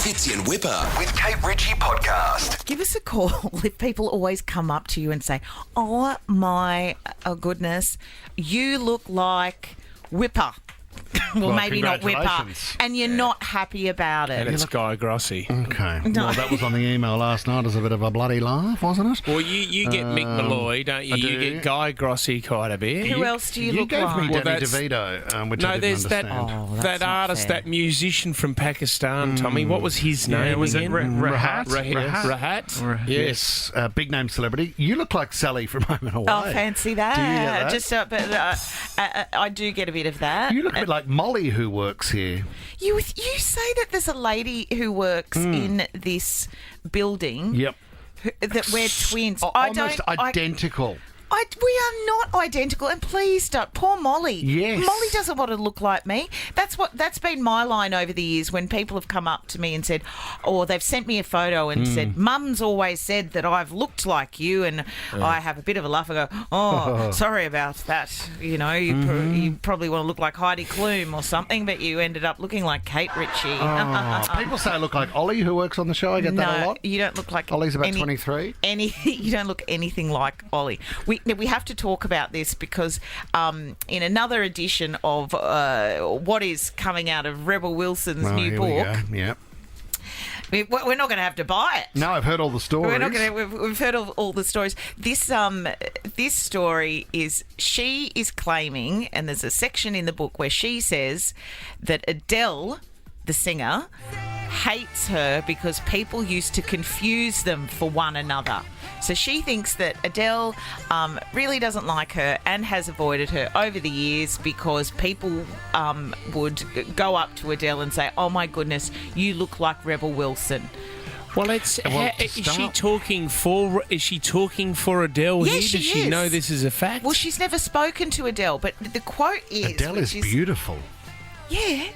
Fitzy and Wippa with Kate Ritchie podcast. Give us a call if people always come up to you and say, oh my goodness, you look like Wippa. Well, maybe not Wippa. Congratulations. And you're not happy about it. And it's Guy Grossi. Okay. No. Well, that was on the email last night as a bit of a bloody laugh, wasn't it? Well, you get Mick Malloy, don't you? I You do. get Guy Grossi quite a bit. Who else do you look gave like? me Well, Danny that's- DeVito, which I No, didn't there's that understand. that's that not artist, fair. that musician from Pakistan, Tommy. What was his name was it again? Rahat? Rahat? Yes, big name celebrity. You look like Sally from Home and Away. Oh, fancy that. Do you get that? Just, I do get a bit of that. You look a bit like Molly, who works here. You say that there's a lady who works in this building Yep. that we're twins. Almost identical. We are not identical, and please don't. Poor Molly. Yes. Molly doesn't want to look like me. That's been my line over the years when people have come up to me and said, or they've sent me a photo and said, Mum's always said that I've looked like you, and I have a bit of a laugh and go, oh, sorry about that. You know, you probably want to look like Heidi Klum or something, but you ended up looking like Kate Ritchie. People say I look like Ollie, who works on the show. I get that a lot. You don't look like Ollie's about 23. You don't look anything like Ollie. We have to talk about this because in another edition of what is coming out of Rebel Wilson's new here book, we go. Yep. we're not going to have to buy it. No, I've heard all the stories. We're not going to. We've heard all the stories. This story is, she is claiming, and there's a section in the book where she says that Adele, the singer, hates her because people used to confuse them for one another. So she thinks that Adele really doesn't like her and has avoided her over the years because people would go up to Adele and say, oh my goodness, you look like Rebel Wilson. Well, to is she start- talking for? Is she talking for Adele Yes, here? she Does she is. know this is a fact? Well, she's never spoken to Adele, but the quote is... Adele is which beautiful. Yeah.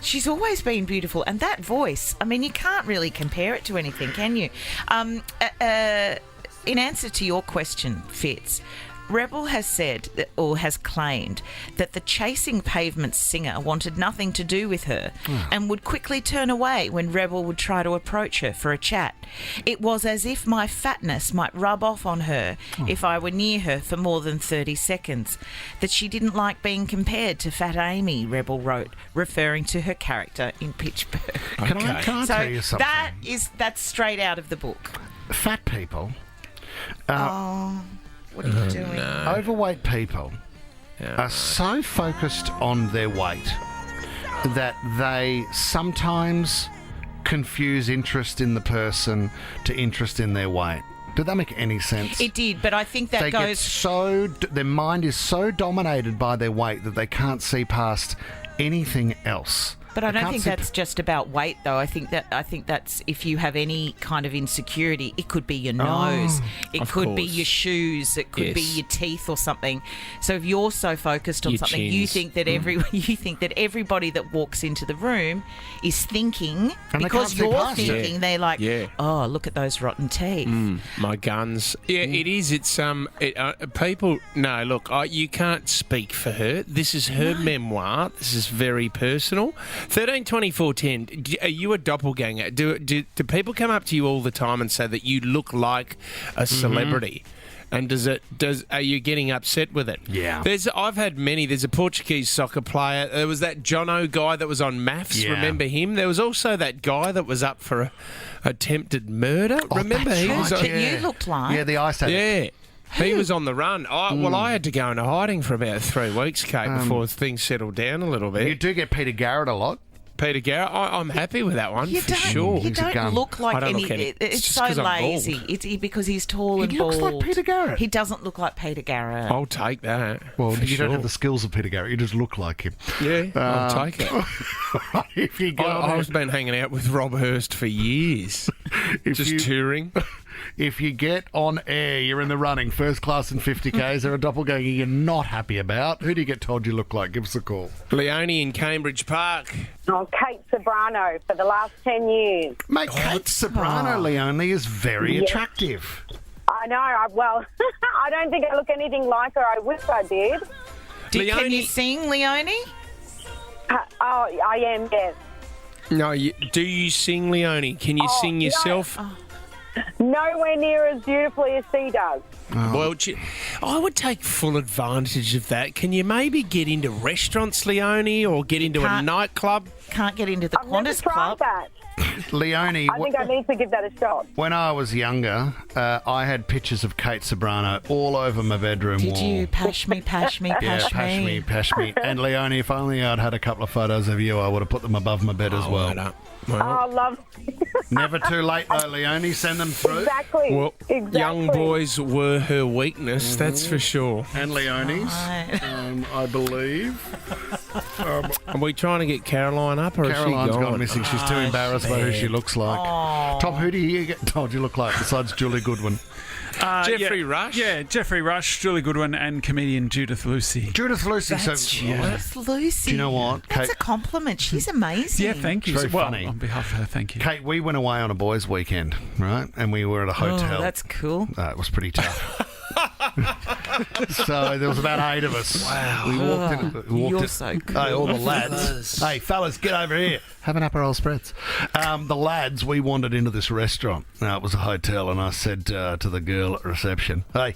She's always been beautiful. And that voice, I mean, you can't really compare it to anything, can you? In answer to your question, Fitz, Rebel has said, or has claimed, that the Chasing Pavements singer wanted nothing to do with her and would quickly turn away when Rebel would try to approach her for a chat. It was as if my fatness might rub off on her if I were near her for more than 30 seconds. That she didn't like being compared to Fat Amy, Rebel wrote, referring to her character in Pittsburgh. Can I tell you something? That's straight out of the book. Fat people, What are you doing? overweight people are so focused on their weight that they sometimes confuse interest in the person to interest in their weight. Did that make any sense? It did, but I think that They get goes... their mind is so dominated by their weight that they can't see past anything else. But I They don't can't think see that's just about weight, though. I think that's if you have any kind of insecurity, it could be your nose, it of could be course. your shoes, it could be Yes. your teeth or something. So if you're so focused on Your something, you chins. think that everybody that walks into the room is thinking, And they because can't see you're past it. thinking, they're like, Yeah. oh, look at those rotten teeth. My guns. Yeah, it is. It's people. No, look, you can't speak for her. This is her memoir. This is very personal. 132410. Are you a doppelganger? Do people come up to you all the time and say that you look like a celebrity? And are you getting upset with it? Yeah. I've had many. There's a Portuguese soccer player. There was that Jono guy that was on Maths. Yeah. Remember him? There was also that guy that was up for attempted murder. Remember that's he right, was on, That you looked like. Yeah, the ice addict. yeah. He was on the run. I had to go into hiding for about 3 weeks, Kate, before things settled down a little bit. You do get Peter Garrett a lot. Peter Garrett, I'm happy with that one You for don't, sure. you He's a don't gun. look like I don't any. look any- It's it's just so 'cause I'm bald. lazy. It's because he's tall and He bald. looks like Peter Garrett. He doesn't look like Peter Garrett. I'll take that. Well, for you sure. don't have the skills of Peter Garrett. You just look like him. Yeah, I'll take it. If you go on I've been hanging out with Rob Hurst for years, if just you, touring. if you get on air, you're in the running, first class and 50K. Is there a doppelganger you're not happy about? Who do you get told you look like? Give us a call. Leone in Cambridge Park. Oh, Kate Sobrano for the last 10 years. Mate, Kate Sobrano, Leone, is very Yes. attractive. I know. I don't think I look anything like her. I wish I did. Can you Leone- sing, Leone? Oh, I am, yes. No, do you sing, Leonie? Can you sing no. yourself? Nowhere near as beautifully as she does. Well, I would take full advantage of that. Can you maybe get into restaurants, Leonie, or get into a can't. nightclub? Can't get into the I've never Qantas tried Club. that. Leonie, I think I need to give that a shot. when I was younger, I had pictures of Kate Sobrano all over my bedroom Did wall. you pash me? Yeah, pash me. And Leonie, if only I'd had a couple of photos of you, I would have put them above my bed as well. Right up. Oh, love. Never too late though, Leonie. Send them through. Exactly. Well, exactly. young boys were her weakness, that's for sure. And Leonie's, I believe. Are we trying to get Caroline up, or Caroline's is she gone missing. She's too embarrassed by who she looks like. Tom, who do you get told you look like besides Julie Goodwin? Jeffrey Rush? Yeah, Jeffrey Rush, Julie Goodwin, and comedian Judith Lucy. Judith Lucy. Judith Lucy. Do you know what, That's Kate? a compliment. She's amazing. Yeah, thank you. Very Well, funny. on behalf of her, thank you. Kate, we went away on a boys' weekend, right? And we were at a hotel. Oh, that's cool. It was pretty tough. So there was about 8 of us. Wow. We walked in. You're so cool. Hey, all the lads. Hey, fellas, get over here. Have an Aperol Spritz. The lads, we wandered into this restaurant. Now, it was a hotel, and I said to the girl at reception, hey,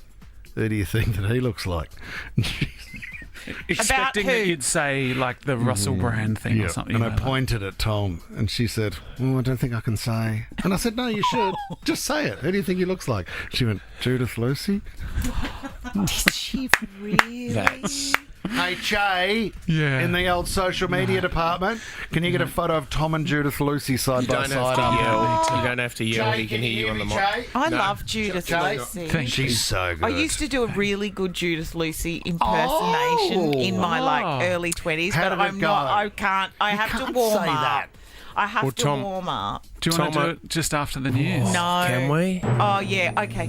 who do you think that he looks like? Expecting who? that you'd say, like, the Russell Brand thing or something. And I like that. pointed at Tom, and she said, I don't think I can say. And I said, no, you should. Just say it. Who do you think he looks like? She went, Judith Lucy? Did she really? Hey, Che, Yeah. in the old social media department, can you get a photo of Tom and Judith Lucy side by Don't side? have to yell. me You don't have to yell. He can hear you on the mic. I love Judith Che? Lucy. Thank you. She's so good. I used to do a really good Judith Lucy impersonation in my early 20s, How but did it I'm go? not. I can't. I have to can't warm say up. that. I have Well, to Tom- warm up. Do you want to Tom, do it just after the news? No. Can we? Oh yeah. Okay.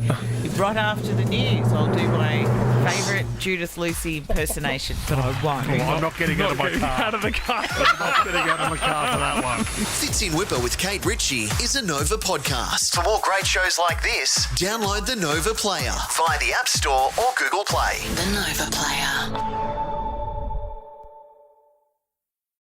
Right after the news, I'll do my favourite Judith Lucy impersonation, but I won't. I'm not getting out of my car. Out of the car. I'm not getting out of my car for that one. Fits in Wippa with Kate Ritchie is a Nova podcast. For more great shows like this, download the Nova Player via the App Store or Google Play. The Nova Player.